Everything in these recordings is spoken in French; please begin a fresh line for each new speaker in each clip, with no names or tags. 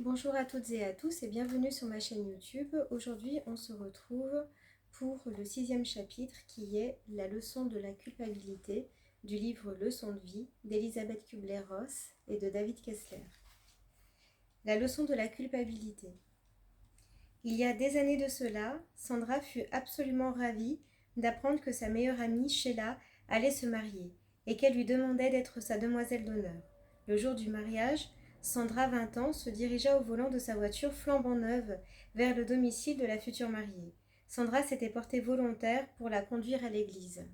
Bonjour à toutes et à tous et bienvenue sur ma chaîne YouTube. Aujourd'hui, on se retrouve pour le 6e chapitre qui est la leçon de la culpabilité du livre Leçon de vie d'Elisabeth Kubler-Ross et de David Kessler. La leçon de la culpabilité. Il y a des années de cela, Sandra fut absolument ravie d'apprendre que sa meilleure amie, Sheila, allait se marier et qu'elle lui demandait d'être sa demoiselle d'honneur. Le jour du mariage, Sandra, 20 ans, se dirigea au volant de sa voiture flambant neuve vers le domicile de la future mariée. Sandra s'était portée volontaire pour la conduire à l'église.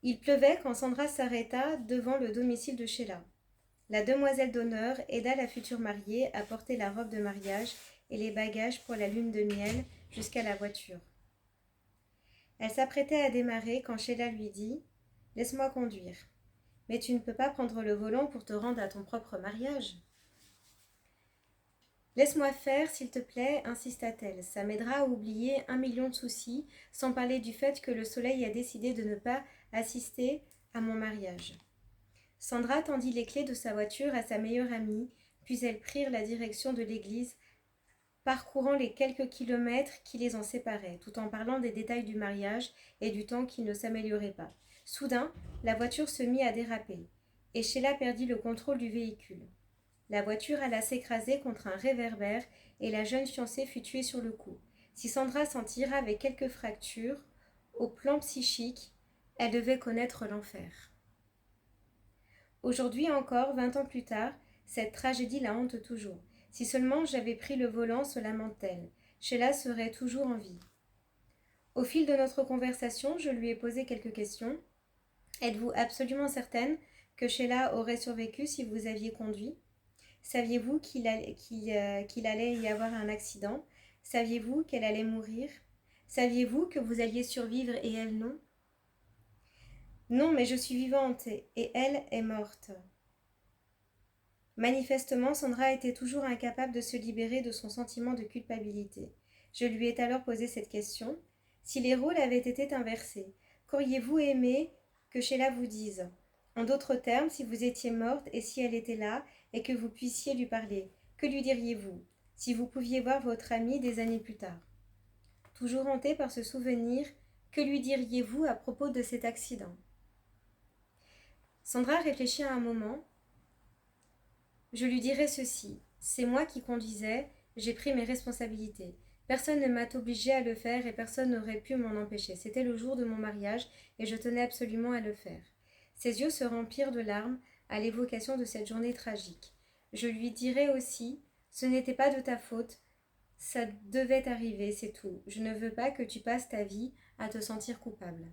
Il pleuvait quand Sandra s'arrêta devant le domicile de Sheila. La demoiselle d'honneur aida la future mariée à porter la robe de mariage et les bagages pour la lune de miel jusqu'à la voiture. Elle s'apprêtait à démarrer quand Sheila lui dit « Laisse-moi conduire. Mais tu ne peux pas prendre le volant pour te rendre à ton propre mariage. » « Laisse-moi faire, s'il te plaît, insista-t-elle. Ça m'aidera à oublier 1 million de soucis, sans parler du fait que le soleil a décidé de ne pas assister à mon mariage. » Sandra tendit les clés de sa voiture à sa meilleure amie, puis elles prirent la direction de l'église, parcourant les quelques kilomètres qui les en séparaient, tout en parlant des détails du mariage et du temps qui ne s'améliorait pas. Soudain, la voiture se mit à déraper, et Sheila perdit le contrôle du véhicule. La voiture alla s'écraser contre un réverbère et la jeune fiancée fut tuée sur le coup. Si Sandra s'en tira avec quelques fractures, au plan psychique, elle devait connaître l'enfer. Aujourd'hui encore, 20 ans plus tard, cette tragédie la hante toujours. Si seulement j'avais pris le volant, se lamente-t-elle. Sheila serait toujours en vie. Au fil de notre conversation, je lui ai posé quelques questions. Êtes-vous absolument certaine que Sheila aurait survécu si vous aviez conduit ? Saviez-vous qu'il allait y avoir un accident ? Saviez-vous qu'elle allait mourir ? Saviez-vous que vous alliez survivre et elle non ? Non, mais je suis vivante et elle est morte. Manifestement, Sandra était toujours incapable de se libérer de son sentiment de culpabilité. Je lui ai alors posé cette question. Si les rôles avaient été inversés, qu'auriez-vous aimé que Sheila vous dise ? En d'autres termes, si vous étiez morte et si elle était là et que vous puissiez lui parler, que lui diriez-vous si vous pouviez voir votre amie des années plus tard ? Toujours hanté par ce souvenir, que lui diriez-vous à propos de cet accident ? Sandra réfléchit un moment. Je lui dirais ceci. C'est moi qui conduisais, j'ai pris mes responsabilités. Personne ne m'a obligée à le faire et personne n'aurait pu m'en empêcher. C'était le jour de mon mariage et je tenais absolument à le faire. Ses yeux se remplirent de larmes à l'évocation de cette journée tragique. Je lui dirais aussi, ce n'était pas de ta faute, ça devait arriver, c'est tout. Je ne veux pas que tu passes ta vie à te sentir coupable.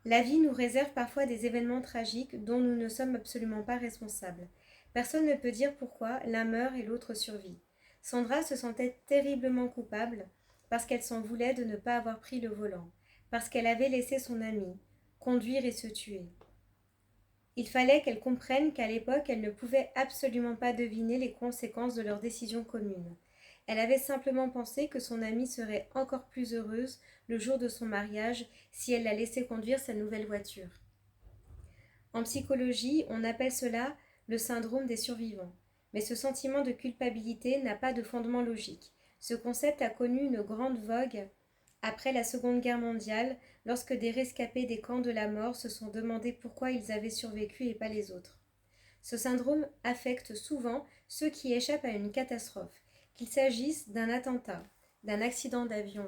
La vie nous réserve parfois des événements tragiques dont nous ne sommes absolument pas responsables. Personne ne peut dire pourquoi l'un meurt et l'autre survit. Sandra se sentait terriblement coupable parce qu'elle s'en voulait de ne pas avoir pris le volant, parce qu'elle avait laissé son amie conduire et se tuer. Il fallait qu'elle comprenne qu'à l'époque, elle ne pouvait absolument pas deviner les conséquences de leur décision commune. Elle avait simplement pensé que son amie serait encore plus heureuse le jour de son mariage si elle la laissait conduire sa nouvelle voiture. En psychologie, on appelle cela le syndrome des survivants. Mais ce sentiment de culpabilité n'a pas de fondement logique. Ce concept a connu une grande vogue après la Seconde Guerre mondiale, lorsque des rescapés des camps de la mort se sont demandé pourquoi ils avaient survécu et pas les autres. Ce syndrome affecte souvent ceux qui échappent à une catastrophe, qu'il s'agisse d'un attentat, d'un accident d'avion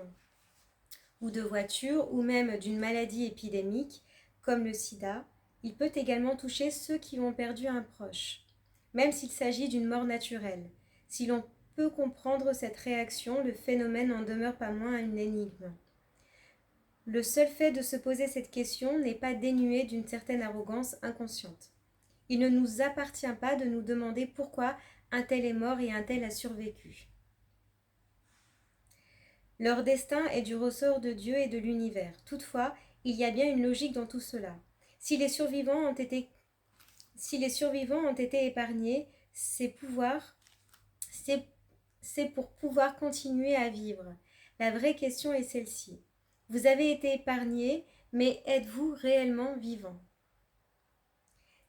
ou de voiture, ou même d'une maladie épidémique, comme le sida. Il peut également toucher ceux qui ont perdu un proche, même s'il s'agit d'une mort naturelle. Si l'on peut comprendre cette réaction, le phénomène n'en demeure pas moins une énigme. Le seul fait de se poser cette question n'est pas dénué d'une certaine arrogance inconsciente. Il ne nous appartient pas de nous demander pourquoi un tel est mort et un tel a survécu. Leur destin est du ressort de Dieu et de l'univers. Toutefois, il y a bien une logique dans tout cela. Si les survivants ont été épargnés, c'est pour pouvoir continuer à vivre. La vraie question est celle-ci. Vous avez été épargnés, mais êtes-vous réellement vivant ?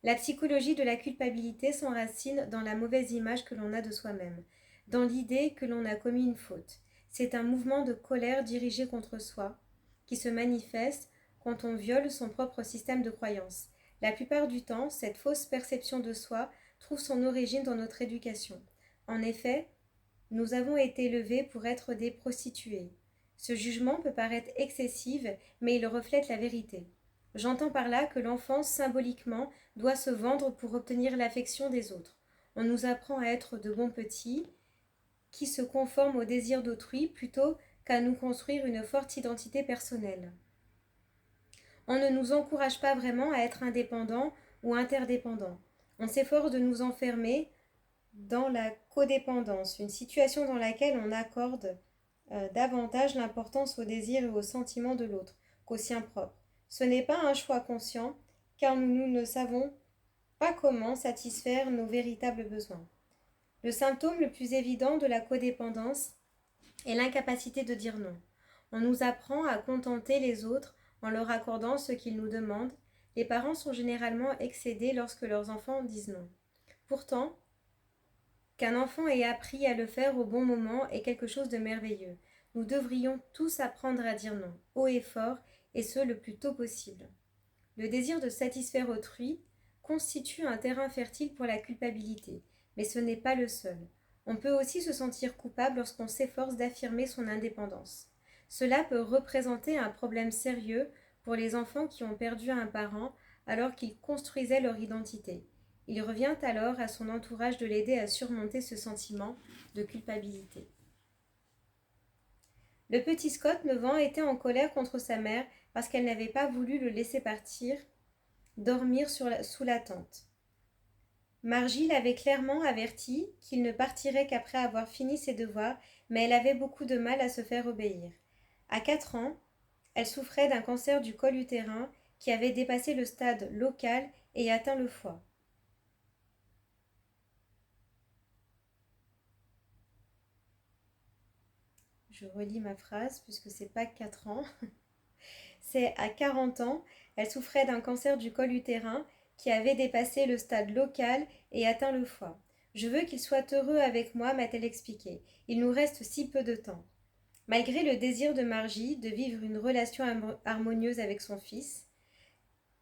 La psychologie de la culpabilité s'enracine dans la mauvaise image que l'on a de soi-même, dans l'idée que l'on a commis une faute. C'est un mouvement de colère dirigé contre soi, qui se manifeste quand on viole son propre système de croyance. La plupart du temps, cette fausse perception de soi trouve son origine dans notre éducation. En effet, nous avons été élevés pour être des prostituées. Ce jugement peut paraître excessif, mais il reflète la vérité. J'entends par là que l'enfant, symboliquement, doit se vendre pour obtenir l'affection des autres. On nous apprend à être de bons petits, qui se conforment aux désirs d'autrui plutôt qu'à nous construire une forte identité personnelle. On ne nous encourage pas vraiment à être indépendants ou interdépendants. On s'efforce de nous enfermer dans la codépendance, une situation dans laquelle on accorde davantage l'importance aux désirs et aux sentiments de l'autre qu'aux siens propres. Ce n'est pas un choix conscient, car nous ne savons pas comment satisfaire nos véritables besoins. Le symptôme le plus évident de la codépendance est l'incapacité de dire non. On nous apprend à contenter les autres en leur accordant ce qu'ils nous demandent. Les parents sont généralement excédés lorsque leurs enfants disent non. Pourtant, qu'un enfant ait appris à le faire au bon moment est quelque chose de merveilleux. Nous devrions tous apprendre à dire non, haut et fort, et ce le plus tôt possible. Le désir de satisfaire autrui constitue un terrain fertile pour la culpabilité, mais ce n'est pas le seul. On peut aussi se sentir coupable lorsqu'on s'efforce d'affirmer son indépendance. Cela peut représenter un problème sérieux pour les enfants qui ont perdu un parent alors qu'ils construisaient leur identité. Il revient alors à son entourage de l'aider à surmonter ce sentiment de culpabilité. Le petit Scott, 9 ans, était en colère contre sa mère parce qu'elle n'avait pas voulu le laisser partir, dormir sous la tente. Margie l'avait clairement averti qu'il ne partirait qu'après avoir fini ses devoirs, mais elle avait beaucoup de mal à se faire obéir. À 4 ans, elle souffrait d'un cancer du col utérin qui avait dépassé le stade local et atteint le foie. Je relis ma phrase puisque c'est pas 4 ans. C'est à 40 ans, elle souffrait d'un cancer du col utérin qui avait dépassé le stade local et atteint le foie. Je veux qu'il soit heureux avec moi, m'a-t-elle expliqué. Il nous reste si peu de temps. Malgré le désir de Margie de vivre une relation harmonieuse avec son fils,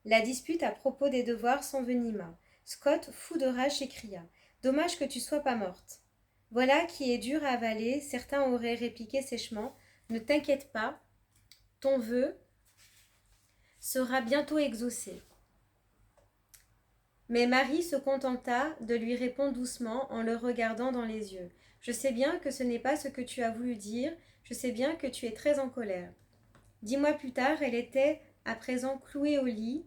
la dispute à propos des devoirs s'envenima. Scott, fou de rage, s'écria. Dommage que tu sois pas morte. Voilà qui est dur à avaler, certains auraient répliqué sèchement. Ne t'inquiète pas, ton vœu sera bientôt exaucé. Mais Marie se contenta de lui répondre doucement en le regardant dans les yeux. Je sais bien que ce n'est pas ce que tu as voulu dire, je sais bien que tu es très en colère. 10 mois plus tard, elle était à présent clouée au lit.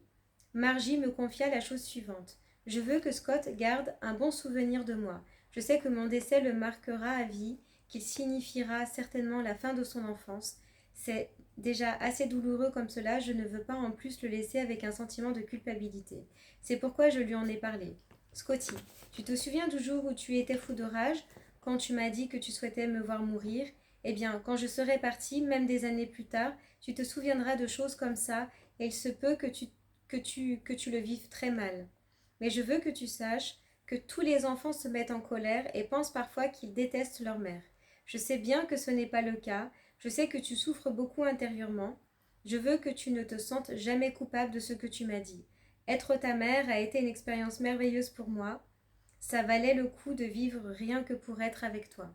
Margie me confia la chose suivante. Je veux que Scott garde un bon souvenir de moi. Je sais que mon décès le marquera à vie, qu'il signifiera certainement la fin de son enfance. C'est déjà assez douloureux comme cela, je ne veux pas en plus le laisser avec un sentiment de culpabilité. C'est pourquoi je lui en ai parlé. Scotty, tu te souviens du jour où tu étais fou de rage, quand tu m'as dit que tu souhaitais me voir mourir? Eh bien, quand je serai partie, même des années plus tard, tu te souviendras de choses comme ça, et il se peut que tu le vives très mal. Mais je veux que tu saches que tous les enfants se mettent en colère et pensent parfois qu'ils détestent leur mère. Je sais bien que ce n'est pas le cas, je sais que tu souffres beaucoup intérieurement. Je veux que tu ne te sentes jamais coupable de ce que tu m'as dit. Être ta mère a été une expérience merveilleuse pour moi. Ça valait le coup de vivre rien que pour être avec toi.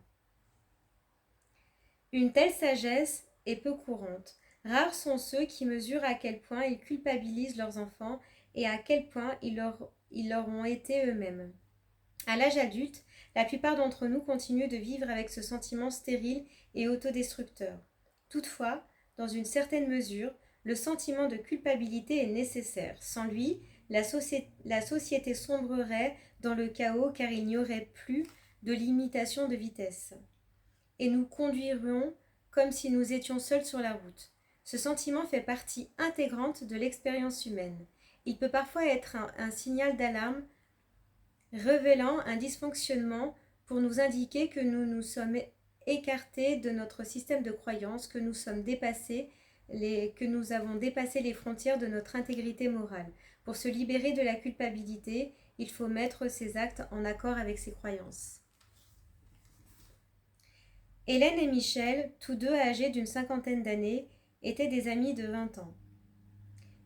Une telle sagesse est peu courante. Rares sont ceux qui mesurent à quel point ils culpabilisent leurs enfants et à quel point ils leur ont été eux-mêmes. À l'âge adulte, la plupart d'entre nous continuent de vivre avec ce sentiment stérile et autodestructeur. Toutefois, dans une certaine mesure, le sentiment de culpabilité est nécessaire. Sans lui, la société sombrerait dans le chaos car il n'y aurait plus de limitation de vitesse. Et nous conduirions comme si nous étions seuls sur la route. Ce sentiment fait partie intégrante de l'expérience humaine. Il peut parfois être un signal d'alarme révélant un dysfonctionnement pour nous indiquer que nous nous sommes écartés de notre système de croyance, que nous avons dépassé les frontières de notre intégrité morale. Pour se libérer de la culpabilité, il faut mettre ses actes en accord avec ses croyances. Hélène et Michel, tous deux âgés d'une cinquantaine d'années, étaient des amis de 20 ans.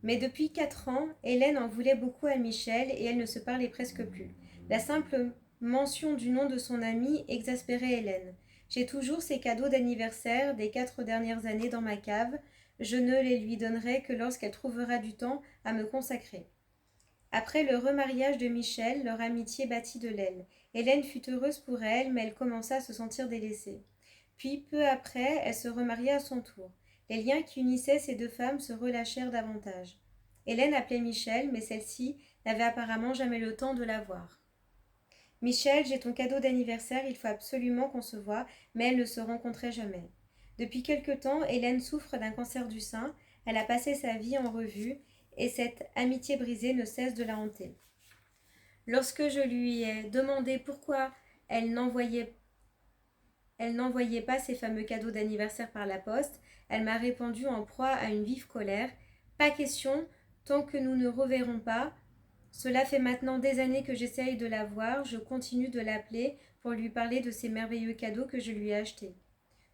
Mais depuis 4 ans, Hélène en voulait beaucoup à Michel et elle ne se parlait presque plus. La simple mention du nom de son ami exaspérait Hélène. J'ai toujours ses cadeaux d'anniversaire des 4 dernières années dans ma cave. Je ne les lui donnerai que lorsqu'elle trouvera du temps à me consacrer. Après le remariage de Michel, leur amitié battit de l'aile. Hélène fut heureuse pour elle, mais elle commença à se sentir délaissée. Puis, peu après, elle se remaria à son tour. Les liens qui unissaient ces deux femmes se relâchèrent davantage. Hélène appelait Michel, mais celle-ci n'avait apparemment jamais le temps de la voir. Michel, j'ai ton cadeau d'anniversaire, il faut absolument qu'on se voie, mais elles ne se rencontraient jamais. Depuis quelque temps, Hélène souffre d'un cancer du sein, elle a passé sa vie en revue, et cette amitié brisée ne cesse de la hanter. Lorsque je lui ai demandé pourquoi elle n'envoyait pas ses fameux cadeaux d'anniversaire par la poste, elle m'a répondu en proie à une vive colère. Pas question, tant que nous ne reverrons pas. Cela fait maintenant des années que j'essaye de la voir, je continue de l'appeler pour lui parler de ces merveilleux cadeaux que je lui ai achetés.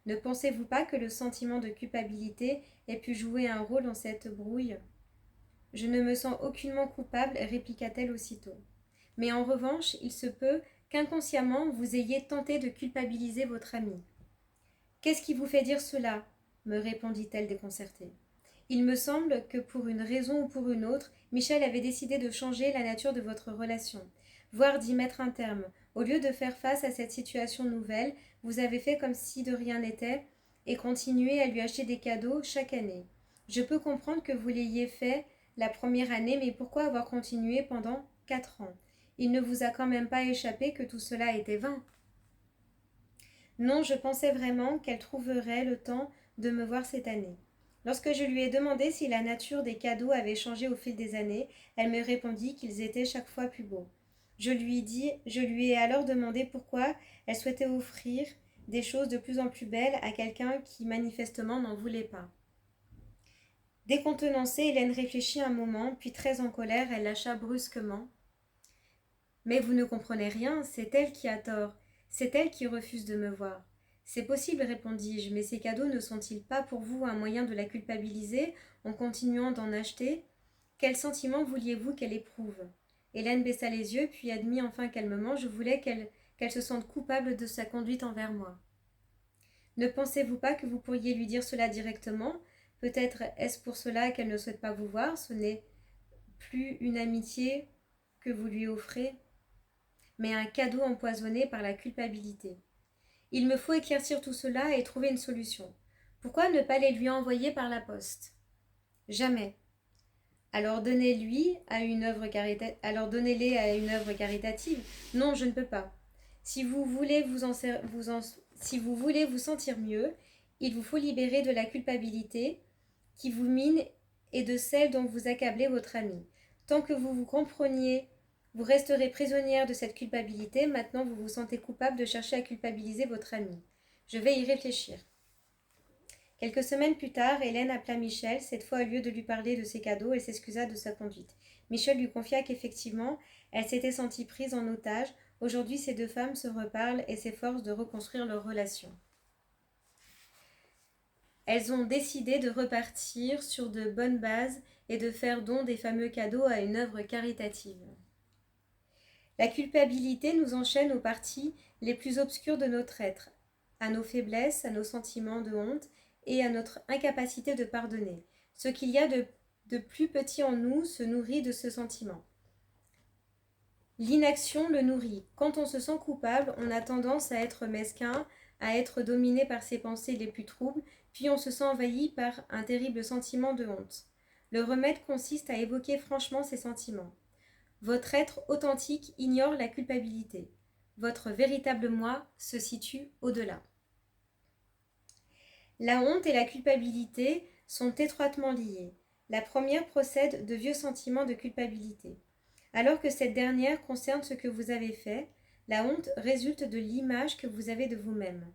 Ne pensez-vous pas que le sentiment de culpabilité ait pu jouer un rôle dans cette brouille ? Je ne me sens aucunement coupable, répliqua-t-elle aussitôt. Mais en revanche, il se peut qu'inconsciemment vous ayez tenté de culpabiliser votre amie. Qu'est-ce qui vous fait dire cela ? Me répondit-elle déconcertée. Il me semble que pour une raison ou pour une autre, Michel avait décidé de changer la nature de votre relation, voire d'y mettre un terme. Au lieu de faire face à cette situation nouvelle, vous avez fait comme si de rien n'était et continué à lui acheter des cadeaux chaque année. Je peux comprendre que vous l'ayez fait la première année, mais pourquoi avoir continué pendant 4 ans ? Il ne vous a quand même pas échappé que tout cela était vain. Non, je pensais vraiment qu'elle trouverait le temps de me voir cette année. Lorsque je lui ai demandé si la nature des cadeaux avait changé au fil des années, elle me répondit qu'ils étaient chaque fois plus beaux. Je lui ai alors demandé pourquoi elle souhaitait offrir des choses de plus en plus belles à quelqu'un qui manifestement n'en voulait pas. Décontenancée, Hélène réfléchit un moment, puis très en colère, elle lâcha brusquement. Mais vous ne comprenez rien, c'est elle qui a tort, c'est elle qui refuse de me voir. C'est possible, répondis-je, mais ces cadeaux ne sont-ils pas pour vous un moyen de la culpabiliser en continuant d'en acheter ? Quel sentiment vouliez-vous qu'elle éprouve ? Hélène baissa les yeux, puis admit enfin calmement, je voulais qu'elle se sente coupable de sa conduite envers moi. Ne pensez-vous pas que vous pourriez lui dire cela directement ? Peut-être est-ce pour cela qu'elle ne souhaite pas vous voir, ce n'est plus une amitié que vous lui offrez, mais un cadeau empoisonné par la culpabilité. Il me faut éclaircir tout cela et trouver une solution. Pourquoi ne pas les lui envoyer par la poste ? Jamais. Alors donnez-les à une œuvre caritative. Non, je ne peux pas. Si vous voulez si vous voulez vous sentir mieux, il vous faut libérer de la culpabilité qui vous mine et de celle dont vous accablez votre ami. Tant que vous vous compreniez, vous resterez prisonnière de cette culpabilité. Maintenant, vous vous sentez coupable de chercher à culpabiliser votre ami. Je vais y réfléchir. Quelques semaines plus tard, Hélène appela Michel. Cette fois, au lieu de lui parler de ses cadeaux, elle s'excusa de sa conduite. Michel lui confia qu'effectivement, elle s'était sentie prise en otage. Aujourd'hui, ces deux femmes se reparlent et s'efforcent de reconstruire leur relation. Elles ont décidé de repartir sur de bonnes bases et de faire don des fameux cadeaux à une œuvre caritative. La culpabilité nous enchaîne aux parties les plus obscures de notre être, à nos faiblesses, à nos sentiments de honte et à notre incapacité de pardonner. Ce qu'il y a de plus petit en nous se nourrit de ce sentiment. L'inaction le nourrit. Quand on se sent coupable, on a tendance à être mesquin, à être dominé par ses pensées les plus troubles, puis on se sent envahi par un terrible sentiment de honte. Le remède consiste à évoquer franchement ces sentiments. Votre être authentique ignore la culpabilité. Votre véritable moi se situe au-delà. La honte et la culpabilité sont étroitement liées. La première procède de vieux sentiments de culpabilité. Alors que cette dernière concerne ce que vous avez fait, la honte résulte de l'image que vous avez de vous-même.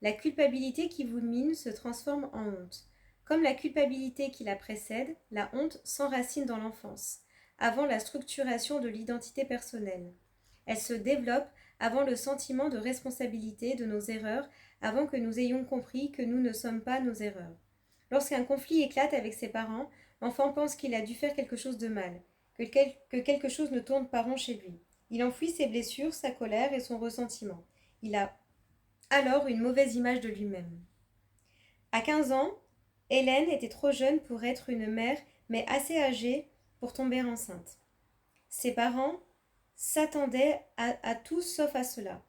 La culpabilité qui vous mine se transforme en honte. Comme la culpabilité qui la précède, la honte s'enracine dans l'enfance. avant la structuration de l'identité personnelle. Elle se développe avant le sentiment de responsabilité de nos erreurs, avant que nous ayons compris que nous ne sommes pas nos erreurs. Lorsqu'un conflit éclate avec ses parents, l'enfant pense qu'il a dû faire quelque chose de mal, que quelque chose ne tourne pas rond chez lui. Il enfouit ses blessures, sa colère et son ressentiment. Il a alors une mauvaise image de lui-même. À 15 ans, Hélène était trop jeune pour être une mère, mais assez âgée pour tomber enceinte. Ses parents s'attendaient à tout sauf à cela,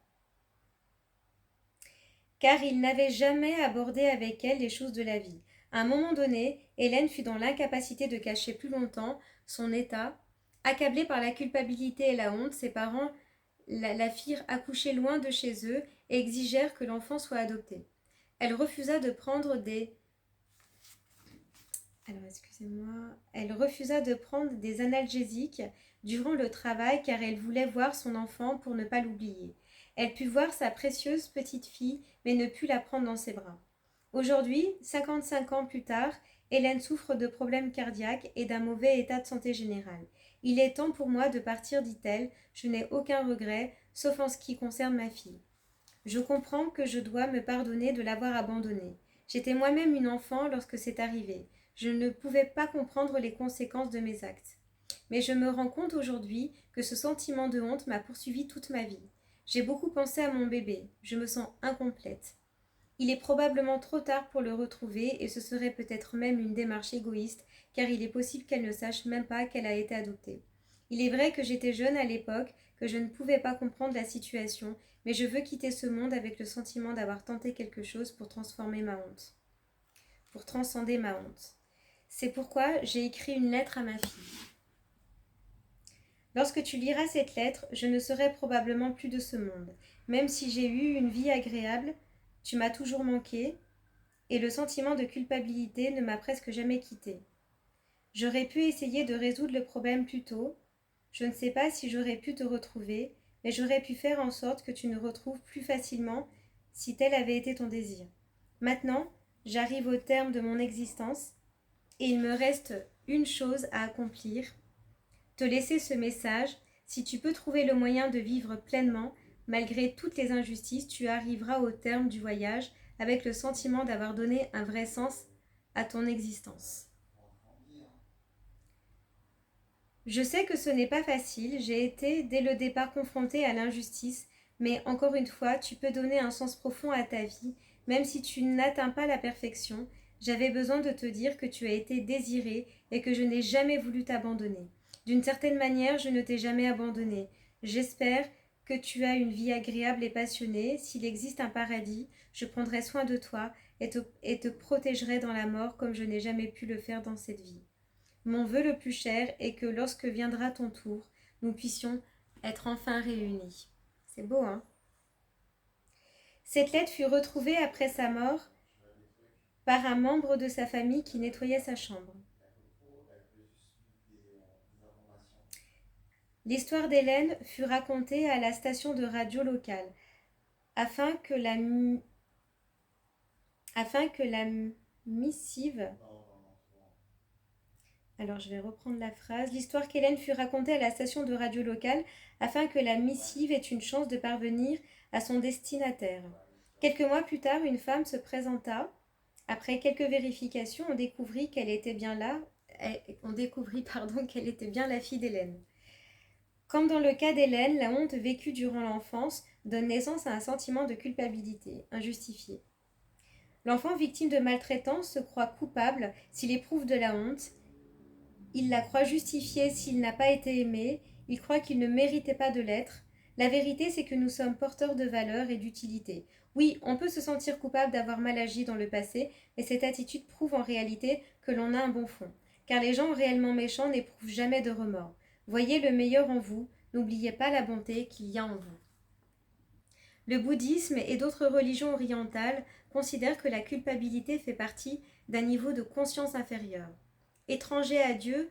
car ils n'avaient jamais abordé avec elle les choses de la vie. À un moment donné, Hélène fut dans l'incapacité de cacher plus longtemps son état. Accablée par la culpabilité et la honte, ses parents la firent accoucher loin de chez eux et exigèrent que l'enfant soit adopté. Elle refusa de prendre des Elle refusa de prendre des analgésiques durant le travail car elle voulait voir son enfant pour ne pas l'oublier. Elle put voir sa précieuse petite fille, mais ne put la prendre dans ses bras. Aujourd'hui, 55 ans plus tard, Hélène souffre de problèmes cardiaques et d'un mauvais état de santé général. Il est temps pour moi de partir, dit-elle. Je n'ai aucun regret, sauf en ce qui concerne ma fille. Je comprends que je dois me pardonner de l'avoir abandonnée. J'étais moi-même une enfant lorsque c'est arrivé. Je ne pouvais pas comprendre les conséquences de mes actes. Mais je me rends compte aujourd'hui que ce sentiment de honte m'a poursuivi toute ma vie. J'ai beaucoup pensé à mon bébé. Je me sens incomplète. Il est probablement trop tard pour le retrouver et ce serait peut-être même une démarche égoïste car il est possible qu'elle ne sache même pas qu'elle a été adoptée. Il est vrai que j'étais jeune à l'époque, que je ne pouvais pas comprendre la situation, mais je veux quitter ce monde avec le sentiment d'avoir tenté quelque chose pour transformer ma honte, pour transcender ma honte. C'est pourquoi j'ai écrit une lettre à ma fille. Lorsque tu liras cette lettre, je ne serai probablement plus de ce monde. Même si j'ai eu une vie agréable, tu m'as toujours manqué, et le sentiment de culpabilité ne m'a presque jamais quitté. J'aurais pu essayer de résoudre le problème plus tôt. Je ne sais pas si j'aurais pu te retrouver, mais j'aurais pu faire en sorte que tu nous retrouves plus facilement si tel avait été ton désir. Maintenant, j'arrive au terme de mon existence, et il me reste une chose à accomplir, te laisser ce message. Si tu peux trouver le moyen de vivre pleinement, malgré toutes les injustices, tu arriveras au terme du voyage avec le sentiment d'avoir donné un vrai sens à ton existence. Je sais que ce n'est pas facile, j'ai été dès le départ confrontée à l'injustice, mais encore une fois, tu peux donner un sens profond à ta vie, même si tu n'atteins pas la perfection. J'avais besoin de te dire que tu as été désirée et que je n'ai jamais voulu t'abandonner. D'une certaine manière, je ne t'ai jamais abandonnée. J'espère que tu as une vie agréable et passionnée. S'il existe un paradis, je prendrai soin de toi et te protégerai dans la mort comme je n'ai jamais pu le faire dans cette vie. Mon vœu le plus cher est que lorsque viendra ton tour, nous puissions être enfin réunis. C'est beau, hein? Cette lettre fut retrouvée après sa mort par un membre de sa famille qui nettoyait sa chambre. L'histoire d'Hélène fut racontée à la station de radio locale afin que la missive. Alors je vais reprendre la phrase. L'histoire qu'Hélène fut racontée à la station de radio locale afin que la missive ait une chance de parvenir à son destinataire. Quelques mois plus tard, une femme se présenta. Après quelques vérifications, on découvrit qu'elle était bien là. Qu'elle était bien la fille d'Hélène. Comme dans le cas d'Hélène, la honte vécue durant l'enfance donne naissance à un sentiment de culpabilité, injustifié. L'enfant victime de maltraitance se croit coupable s'il éprouve de la honte. Il la croit justifiée s'il n'a pas été aimé, il croit qu'il ne méritait pas de l'être. La vérité, c'est que nous sommes porteurs de valeurs et d'utilité. Oui, on peut se sentir coupable d'avoir mal agi dans le passé, mais cette attitude prouve en réalité que l'on a un bon fond. Car les gens réellement méchants n'éprouvent jamais de remords. Voyez le meilleur en vous, n'oubliez pas la bonté qu'il y a en vous. Le bouddhisme et d'autres religions orientales considèrent que la culpabilité fait partie d'un niveau de conscience inférieur. Étranger à Dieu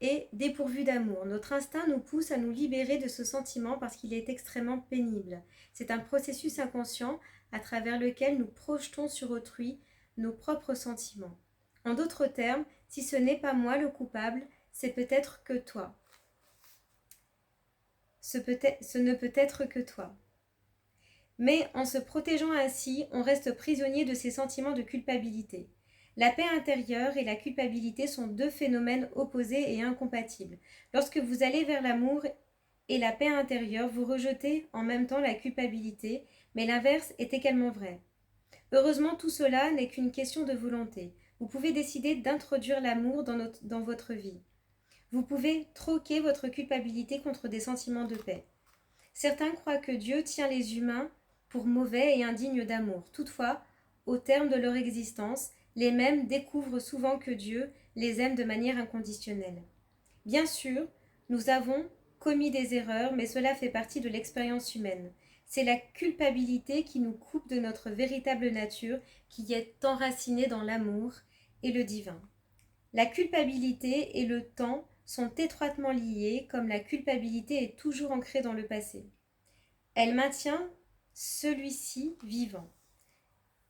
et dépourvu d'amour. Notre instinct nous pousse à nous libérer de ce sentiment parce qu'il est extrêmement pénible. C'est un processus inconscient à travers lequel nous projetons sur autrui nos propres sentiments. En d'autres termes, si ce n'est pas moi le coupable, c'est peut-être que toi. Ce ne peut être que toi. Mais en se protégeant ainsi, on reste prisonnier de ces sentiments de culpabilité. La paix intérieure et la culpabilité sont deux phénomènes opposés et incompatibles. Lorsque vous allez vers l'amour et la paix intérieure, vous rejetez en même temps la culpabilité, mais l'inverse est également vrai. Heureusement, tout cela n'est qu'une question de volonté. Vous pouvez décider d'introduire l'amour dans votre vie. Vous pouvez troquer votre culpabilité contre des sentiments de paix. Certains croient que Dieu tient les humains pour mauvais et indignes d'amour. Toutefois, au terme de leur existence, les mêmes découvrent souvent que Dieu les aime de manière inconditionnelle. Bien sûr, nous avons commis des erreurs, mais cela fait partie de l'expérience humaine. C'est la culpabilité qui nous coupe de notre véritable nature, qui est enracinée dans l'amour et le divin. La culpabilité et le temps sont étroitement liés, comme la culpabilité est toujours ancrée dans le passé. Elle maintient celui-ci vivant.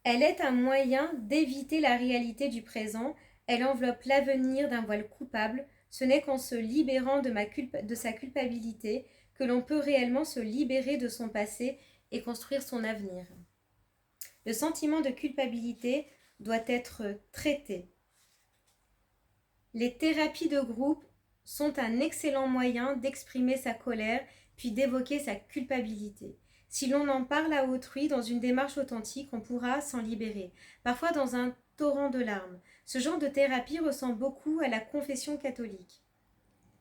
Elle est un moyen d'éviter la réalité du présent, elle enveloppe l'avenir d'un voile coupable. Ce n'est qu'en se libérant de sa culpabilité que l'on peut réellement se libérer de son passé et construire son avenir. Le sentiment de culpabilité doit être traité. Les thérapies de groupe sont un excellent moyen d'exprimer sa colère puis d'évoquer sa culpabilité. Si l'on en parle à autrui dans une démarche authentique, on pourra s'en libérer, parfois dans un torrent de larmes. Ce genre de thérapie ressemble beaucoup à la confession catholique.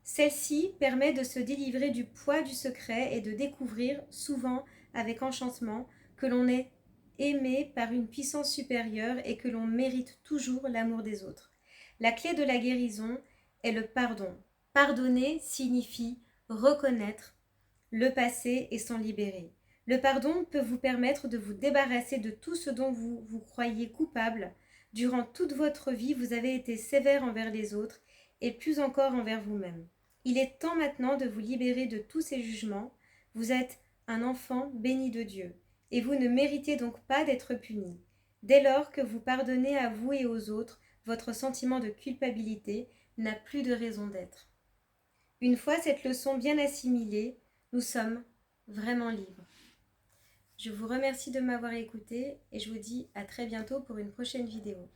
Celle-ci permet de se délivrer du poids du secret et de découvrir, souvent avec enchantement, que l'on est aimé par une puissance supérieure et que l'on mérite toujours l'amour des autres. La clé de la guérison est le pardon. Pardonner signifie reconnaître le passé et s'en libérer. Le pardon peut vous permettre de vous débarrasser de tout ce dont vous vous croyez coupable. Durant toute votre vie, vous avez été sévère envers les autres et plus encore envers vous-même. Il est temps maintenant de vous libérer de tous ces jugements. Vous êtes un enfant béni de Dieu et vous ne méritez donc pas d'être puni. Dès lors que vous pardonnez à vous et aux autres, votre sentiment de culpabilité n'a plus de raison d'être. Une fois cette leçon bien assimilée, nous sommes vraiment libres. Je vous remercie de m'avoir écouté et je vous dis à très bientôt pour une prochaine vidéo.